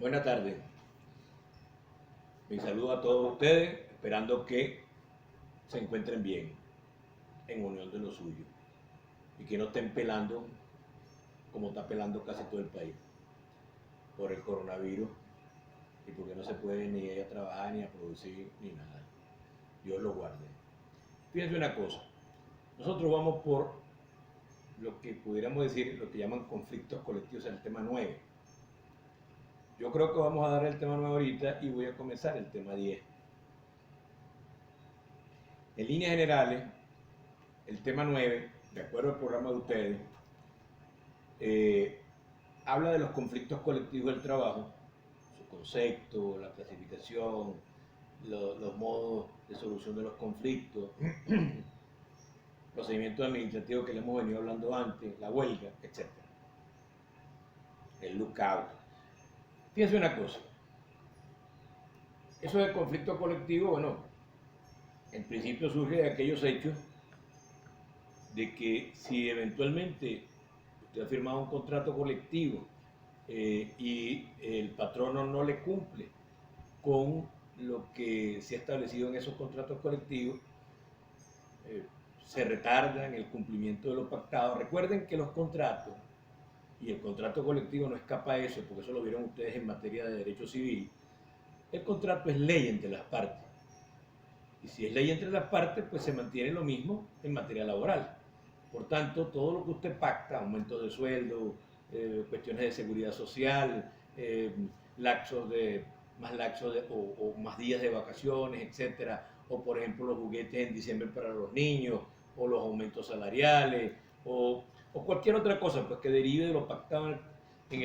Buenas tardes. Mi saludo a todos ustedes, esperando que se encuentren bien, en unión de lo suyo, y que no estén pelando como está pelando casi todo el país por el coronavirus y porque no se puede ni ir a trabajar, ni a producir, ni nada. Dios los guarde. Fíjense una cosa, nosotros vamos por lo que pudiéramos decir, lo que llaman conflictos colectivos, el tema 9. Yo creo que vamos a dar el tema 9 ahorita y voy a comenzar el tema 10. En líneas generales, el tema 9, de acuerdo al programa de ustedes, habla de los conflictos colectivos del trabajo, su concepto, la clasificación, los modos de solución de los conflictos, procedimientos administrativos que le hemos venido hablando antes, la huelga, etc. El lookout. Fíjense una cosa, eso del conflicto colectivo, bueno, en principio surge de aquellos hechos de que si eventualmente usted ha firmado un contrato colectivo y el patrono no le cumple con lo que se ha establecido en esos contratos colectivos, se retarda en el cumplimiento de lo pactado. Recuerden que los contratos y el contrato colectivo no escapa a eso, porque eso lo vieron ustedes en materia de derecho civil. El contrato es ley entre las partes. Y si es ley entre las partes, pues se mantiene lo mismo en materia laboral. Por tanto, todo lo que usted pacta, aumento de sueldo, cuestiones de seguridad social, lapsos de, o más días de vacaciones, etcétera, o por ejemplo los juguetes en diciembre para los niños, o los aumentos salariales, o cualquier otra cosa pues, que derive de lo pactado en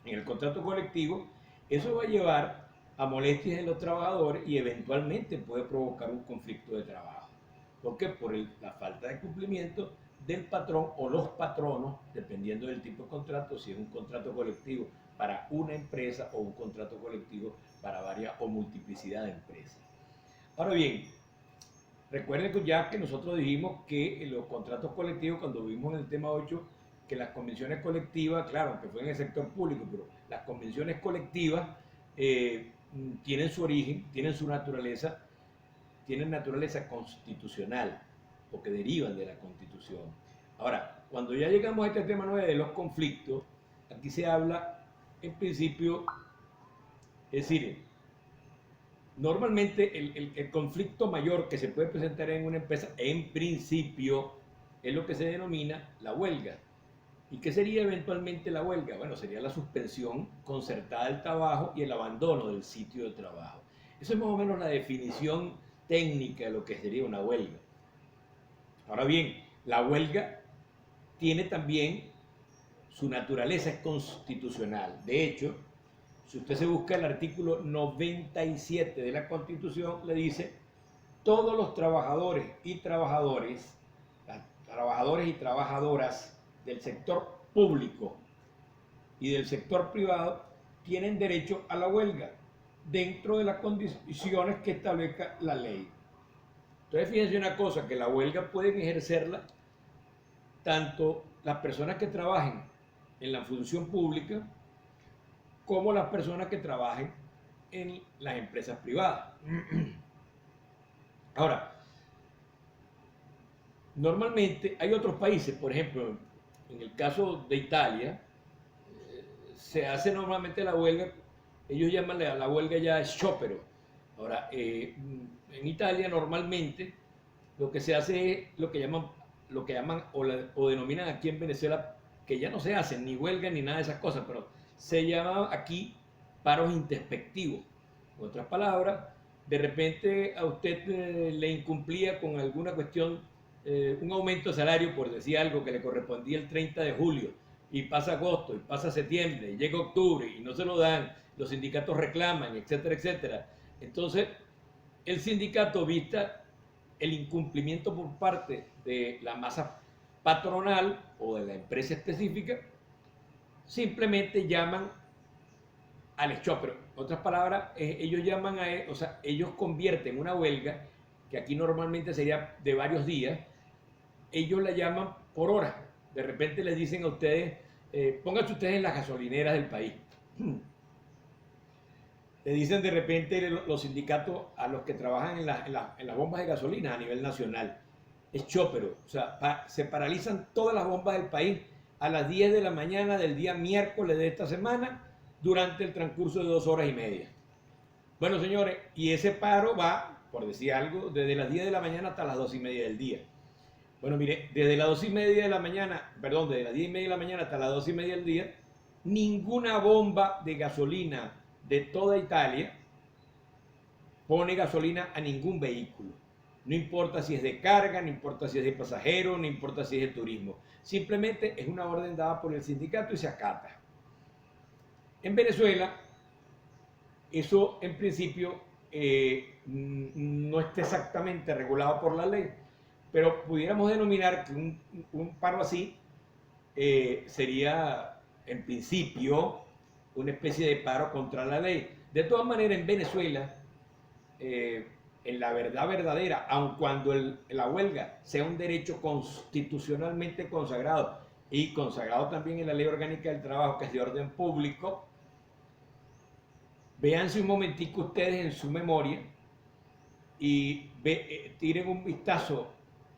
el contrato colectivo, eso va a llevar a molestias de los trabajadores y eventualmente puede provocar un conflicto de trabajo. ¿Por qué? Por la falta de cumplimiento del patrón o los patronos, dependiendo del tipo de contrato, si es un contrato colectivo para una empresa o un contrato colectivo para varias o multiplicidad de empresas. Ahora bien, recuerden que ya que nosotros dijimos que los contratos colectivos, cuando vimos en el tema 8, que las convenciones colectivas, claro, que fue en el sector público, pero las convenciones colectivas tienen su origen, tienen naturaleza constitucional, porque derivan de la Constitución. Ahora, cuando ya llegamos a este tema 9 de los conflictos, aquí se habla, en principio, es decir, normalmente el conflicto mayor que se puede presentar en una empresa, en principio, es lo que se denomina la huelga. ¿Y qué sería eventualmente la huelga? Bueno, sería la suspensión concertada del trabajo y el abandono del sitio de trabajo. Eso es más o menos la definición técnica de lo que sería una huelga. Ahora bien, la huelga tiene también su naturaleza es constitucional. De hecho, si usted se busca el artículo 97 de la Constitución, le dice, todos los trabajadores y trabajadoras del sector público y del sector privado tienen derecho a la huelga dentro de las condiciones que establezca la ley. Entonces fíjense una cosa, que la huelga pueden ejercerla tanto las personas que trabajen en la función pública como las personas que trabajen en las empresas privadas. Ahora, normalmente hay otros países, por ejemplo, en el caso de Italia, se hace normalmente la huelga, ellos llaman la huelga ya sciopero. Ahora, en Italia normalmente lo que se hace es lo que llaman o denominan aquí en Venezuela, que ya no se hacen ni huelga ni nada de esas cosas, pero se llama aquí paros introspectivos. En otras palabras, de repente a usted le incumplía con alguna cuestión, un aumento de salario, por decir algo, que le correspondía el 30 de julio, y pasa agosto, y pasa septiembre, y llega octubre, y no se lo dan, los sindicatos reclaman, etcétera, etcétera. Entonces, el sindicato, vista el incumplimiento por parte de la masa patronal o de la empresa específica, simplemente llaman al hecho, pero en otras palabras, ellos llaman o sea, ellos convierten una huelga, que aquí normalmente sería de varios días, ellos la llaman por hora. De repente les dicen a ustedes, pónganse ustedes en las gasolineras del país. Le dicen de repente los sindicatos a los que trabajan en las bombas de gasolina a nivel nacional. Es chópero. O sea, se paralizan todas las bombas del país a las 10 de la mañana del día miércoles de esta semana durante el transcurso de 2 horas y media. Bueno, señores, y ese paro va, por decir algo, desde las 10 de la mañana hasta las 2 y media del día. Bueno, mire, desde las 2 y media de la mañana, perdón, desde las 10 y media de la mañana hasta las 2 y media del día, ninguna bomba de gasolina de toda Italia pone gasolina a ningún vehículo. No importa si es de carga, no importa si es de pasajero, no importa si es de turismo. Simplemente es una orden dada por el sindicato y se acata. En Venezuela, eso en principio no está exactamente regulado por la ley, pero pudiéramos denominar que un paro así sería en principio una especie de paro contra la ley. De todas maneras, en Venezuela, en la verdad verdadera, aun cuando la huelga sea un derecho constitucionalmente consagrado y consagrado también en la Ley Orgánica del Trabajo, que es de orden público, véanse un momentico ustedes en su memoria y tiren un vistazo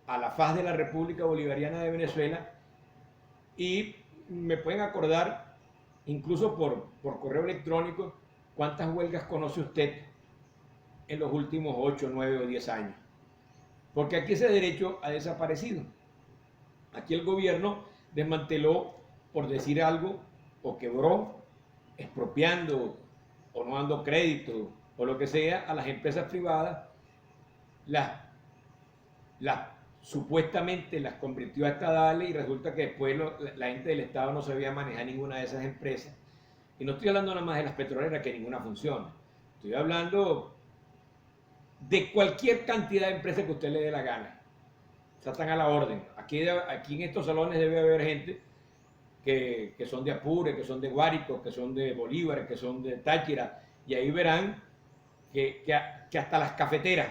a la faz de la República Bolivariana de Venezuela y me pueden acordar, incluso por correo electrónico, cuántas huelgas conoce usted en los últimos 8, 9 o 10 años. Porque aquí ese derecho ha desaparecido. Aquí el gobierno desmanteló, por decir algo, o quebró, expropiando o no dando crédito o lo que sea a las empresas privadas, supuestamente las convirtió a estatales y resulta que después la gente del Estado no sabía manejar ninguna de esas empresas. Y no estoy hablando nada más de las petroleras, que ninguna funciona. Estoy hablando de cualquier cantidad de empresas que usted le dé la gana. O sea, están a la orden. Aquí en estos salones debe haber gente que son de Apure, que son de Guárico, que son de Bolívar, que son de Táchira, y ahí verán que hasta las cafeteras,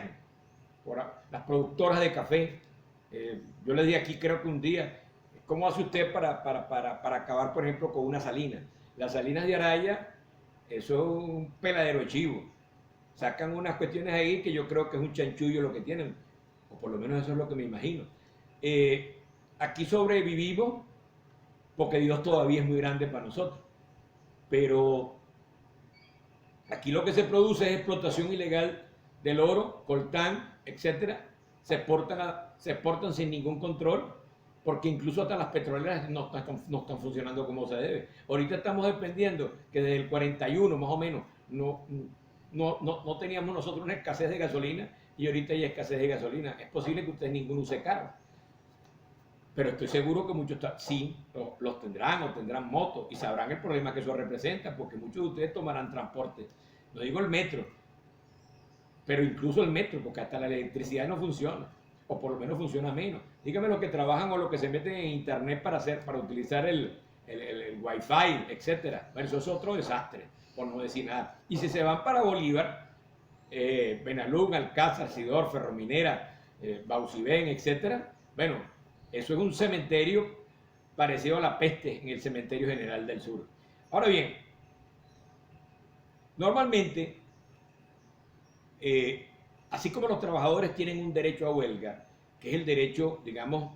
las productoras de café, yo les di aquí creo que un día, ¿cómo hace usted para acabar, por ejemplo, con una salina? Las salinas de Araya, eso es un peladero de chivo. Sacan unas cuestiones ahí que yo creo que es un chanchullo lo que tienen, o por lo menos eso es lo que me imagino. Aquí sobrevivimos porque Dios todavía es muy grande para nosotros, pero aquí lo que se produce es explotación ilegal del oro, coltán, etcétera. Se exportan sin ningún control, porque incluso hasta las petroleras no están funcionando como se debe. Ahorita estamos dependiendo que desde el 41 más o menos no teníamos nosotros una escasez de gasolina y ahorita hay escasez de gasolina. Es posible que ustedes ninguno use carro, pero estoy seguro que muchos sí los tendrán o tendrán motos y sabrán el problema que eso representa, porque muchos de ustedes tomarán transporte. No digo el metro, pero incluso el metro, porque hasta la electricidad no funciona, o por lo menos funciona menos. Dígame los que trabajan o los que se meten en internet para utilizar el wifi, etcétera. Bueno, eso es otro desastre, por no decir nada. Y si se van para Bolívar, Benalún, Alcázar, Sidor, Ferrominera, Baucibén, etcétera, bueno, eso es un cementerio parecido a la peste en el Cementerio General del Sur. Ahora bien, normalmente, así como los trabajadores tienen un derecho a huelga, que es el derecho, digamos,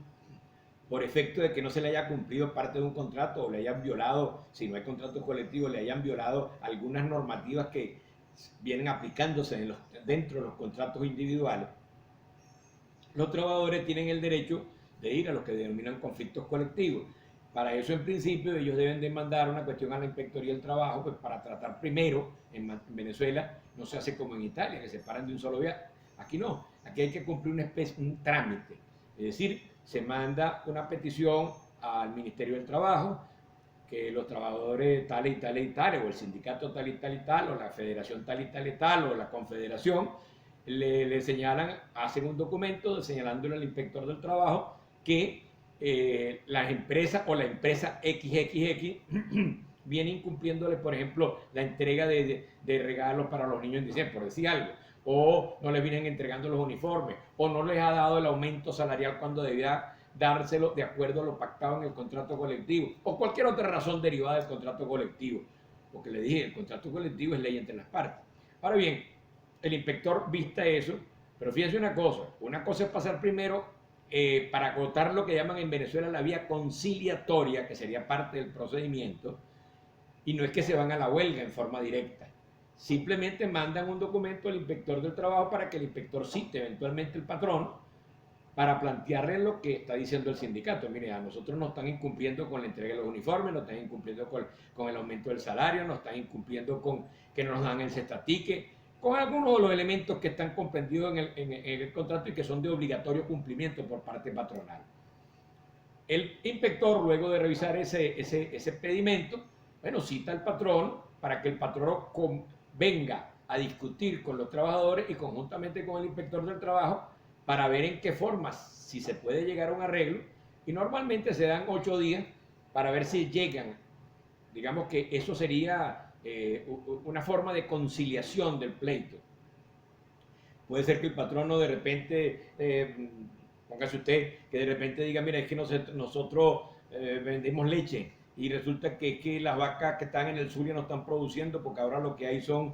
por efecto de que no se le haya cumplido parte de un contrato o le hayan violado, si no hay contrato colectivo, le hayan violado algunas normativas que vienen aplicándose dentro de los contratos individuales, los trabajadores tienen el derecho de ir a los que denominan conflictos colectivos. Para eso, en principio, ellos deben demandar una cuestión a la Inspectoría del Trabajo, pues para tratar primero, en Venezuela no se hace como en Italia, que se paran de un solo viaje. Aquí no, aquí hay que cumplir un trámite. Es decir, se manda una petición al Ministerio del Trabajo, que los trabajadores tales y tales y tales, o el sindicato tal y tal y tal, o la federación tal y tal y tal, o la confederación, le señalan, hacen un documento señalándole al inspector del trabajo que las empresas o la empresa XXX viene incumpliéndole, por ejemplo, la entrega de regalos para los niños en diciembre, por decir algo, o no les vienen entregando los uniformes, o no les ha dado el aumento salarial cuando debía dárselo de acuerdo a lo pactado en el contrato colectivo o cualquier otra razón derivada del contrato colectivo. Porque le dije, el contrato colectivo es ley entre las partes. Ahora bien, el inspector vista eso, pero fíjense una cosa es pasar primero para agotar lo que llaman en Venezuela la vía conciliatoria, que sería parte del procedimiento, y no es que se van a la huelga en forma directa. Simplemente mandan un documento al inspector del trabajo para que el inspector cite eventualmente el patrón para plantearle lo que está diciendo el sindicato. Mire, a nosotros nos están incumpliendo con la entrega de los uniformes, nos están incumpliendo con el aumento del salario, nos están incumpliendo con que no nos dan el cestatique, con algunos de los elementos que están comprendidos en el contrato y que son de obligatorio cumplimiento por parte patronal. El inspector, luego de revisar ese pedimento, bueno, cita al patrón para que el patrón venga a discutir con los trabajadores y conjuntamente con el inspector del trabajo para ver en qué forma, si se puede llegar a un arreglo, y normalmente se dan 8 días para ver si llegan. Digamos que eso sería una forma de conciliación del pleito. Puede ser que el patrono de repente, póngase usted, que de repente diga, mira, es que nosotros vendemos leche y resulta que las vacas que están en el Zulia no están produciendo porque ahora lo que hay son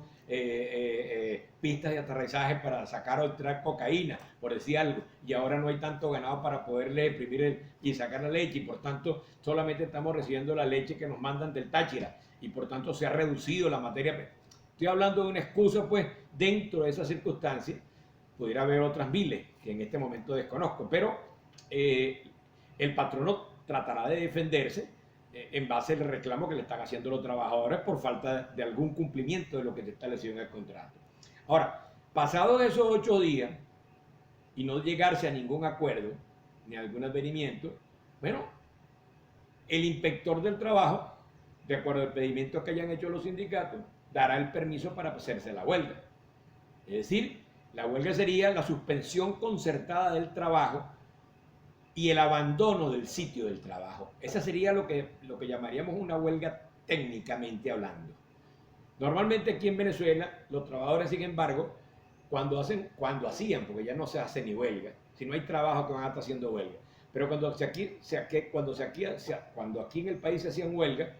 pistas de aterrizaje para sacar o traer cocaína, por decir algo, y ahora no hay tanto ganado para poderle exprimir y sacar la leche, y por tanto solamente estamos recibiendo la leche que nos mandan del Táchira, y por tanto se ha reducido la materia. Estoy hablando de una excusa, pues, dentro de esas circunstancias. Pudiera haber otras miles que en este momento desconozco, pero el patrono tratará de defenderse en base al reclamo que le están haciendo los trabajadores por falta de algún cumplimiento de lo que se estableció en el contrato. Ahora, pasados esos 8 días y no llegarse a ningún acuerdo ni a algún advenimiento, bueno, el inspector del trabajo, de acuerdo al pedimento que hayan hecho los sindicatos, dará el permiso para hacerse la huelga. Es decir, la huelga sería la suspensión concertada del trabajo y el abandono del sitio del trabajo. Esa sería lo que llamaríamos una huelga técnicamente hablando. Normalmente aquí en Venezuela, los trabajadores, sin embargo, cuando hacían, porque ya no se hace ni huelga, si no hay trabajo que van a estar haciendo huelga, pero cuando aquí en el país se hacían huelga,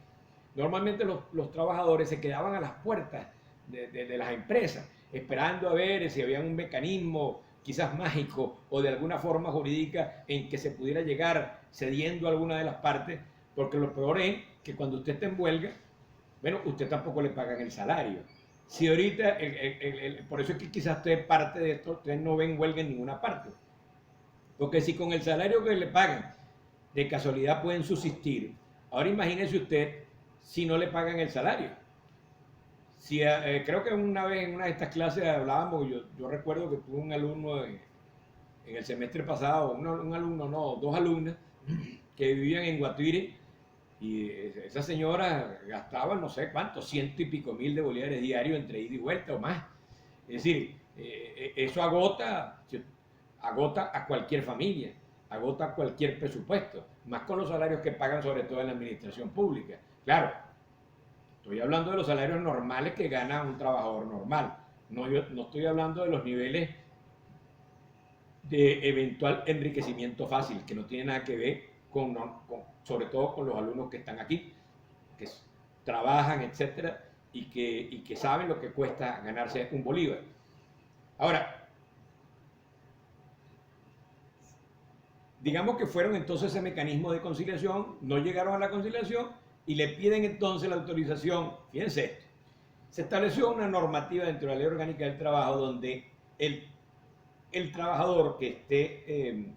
normalmente los trabajadores se quedaban a las puertas de las empresas, esperando a ver si había un mecanismo quizás mágico o de alguna forma jurídica en que se pudiera llegar cediendo a alguna de las partes, porque lo peor es que cuando usted está en huelga, bueno, usted tampoco le pagan el salario. Si ahorita, por eso es que quizás usted parte de esto, ustedes no ven huelga en ninguna parte, porque si con el salario que le pagan de casualidad pueden subsistir, ahora imagínese usted si no le pagan el salario. Si, creo que una vez en una de estas clases hablábamos, yo recuerdo que tuve un alumno en el semestre pasado, dos alumnas que vivían en Guatire, y esa señora gastaba no sé cuántos, 100 y pico mil de bolívares diarios entre ida y vuelta o más. Es decir, eso agota a cualquier familia, agota a cualquier presupuesto, más con los salarios que pagan sobre todo en la administración pública. Claro, estoy hablando de los salarios normales que gana un trabajador normal. No estoy hablando de los niveles de eventual enriquecimiento fácil, que no tiene nada que ver sobre todo con los alumnos que están aquí, que trabajan, etcétera, y que saben lo que cuesta ganarse un bolívar. Ahora, digamos que fueron entonces ese mecanismo de conciliación, no llegaron a la conciliación, y le piden entonces la autorización. Fíjense esto, se estableció una normativa dentro de la Ley Orgánica del Trabajo donde el trabajador que esté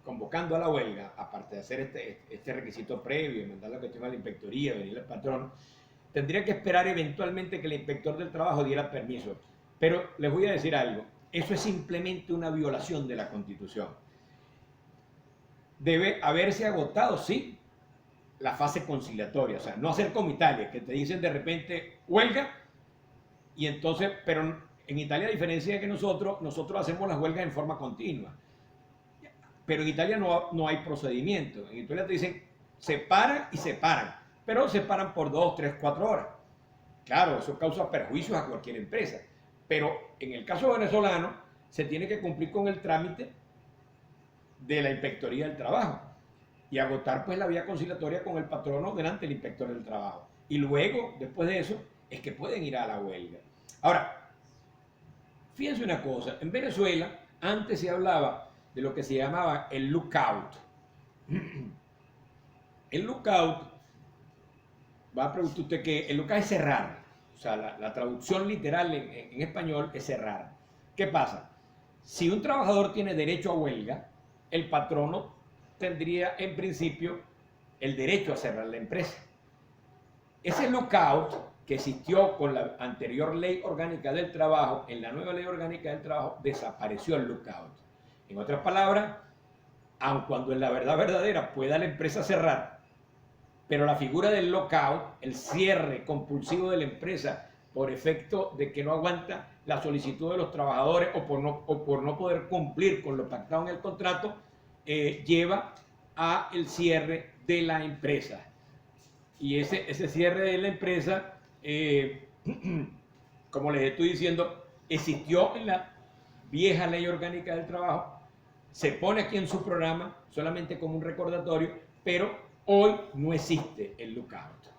convocando a la huelga, aparte de hacer este requisito previo y mandar la cuestión a la inspectoría, venir al patrón, tendría que esperar eventualmente que el inspector del trabajo diera permiso. Pero les voy a decir algo, eso es simplemente una violación de la Constitución. Debe haberse agotado, sí, la fase conciliatoria, o sea, no hacer como Italia, que te dicen de repente huelga, y entonces, pero en Italia, a diferencia de que nosotros hacemos las huelgas en forma continua, pero en Italia no hay procedimiento. En Italia te dicen, se paran y se paran, pero se paran por 2, 3, 4 horas. Claro, eso causa perjuicios a cualquier empresa, pero en el caso venezolano se tiene que cumplir con el trámite de la Inspectoría del Trabajo y agotar pues la vía conciliatoria con el patrono delante del inspector del trabajo. Y luego, después de eso, es que pueden ir a la huelga. Ahora, fíjense una cosa, en Venezuela antes se hablaba de lo que se llamaba el lookout. El lookout, va a preguntar usted que el lookout es cerrar, o sea, la traducción literal en español es cerrar. ¿Qué pasa? Si un trabajador tiene derecho a huelga, el patrono tendría en principio el derecho a cerrar la empresa. Ese lookout que existió con la anterior ley orgánica del trabajo, en la nueva ley orgánica del trabajo desapareció el lookout. En otras palabras, aun cuando en la verdad verdadera pueda la empresa cerrar, pero la figura del lockout, el cierre compulsivo de la empresa por efecto de que no aguanta la solicitud de los trabajadores o por no poder cumplir con lo pactado en el contrato, lleva a el cierre de la empresa. Y ese cierre de la empresa, como les estoy diciendo, existió en la vieja ley orgánica del trabajo, se pone aquí en su programa solamente como un recordatorio, pero hoy no existe el lookout.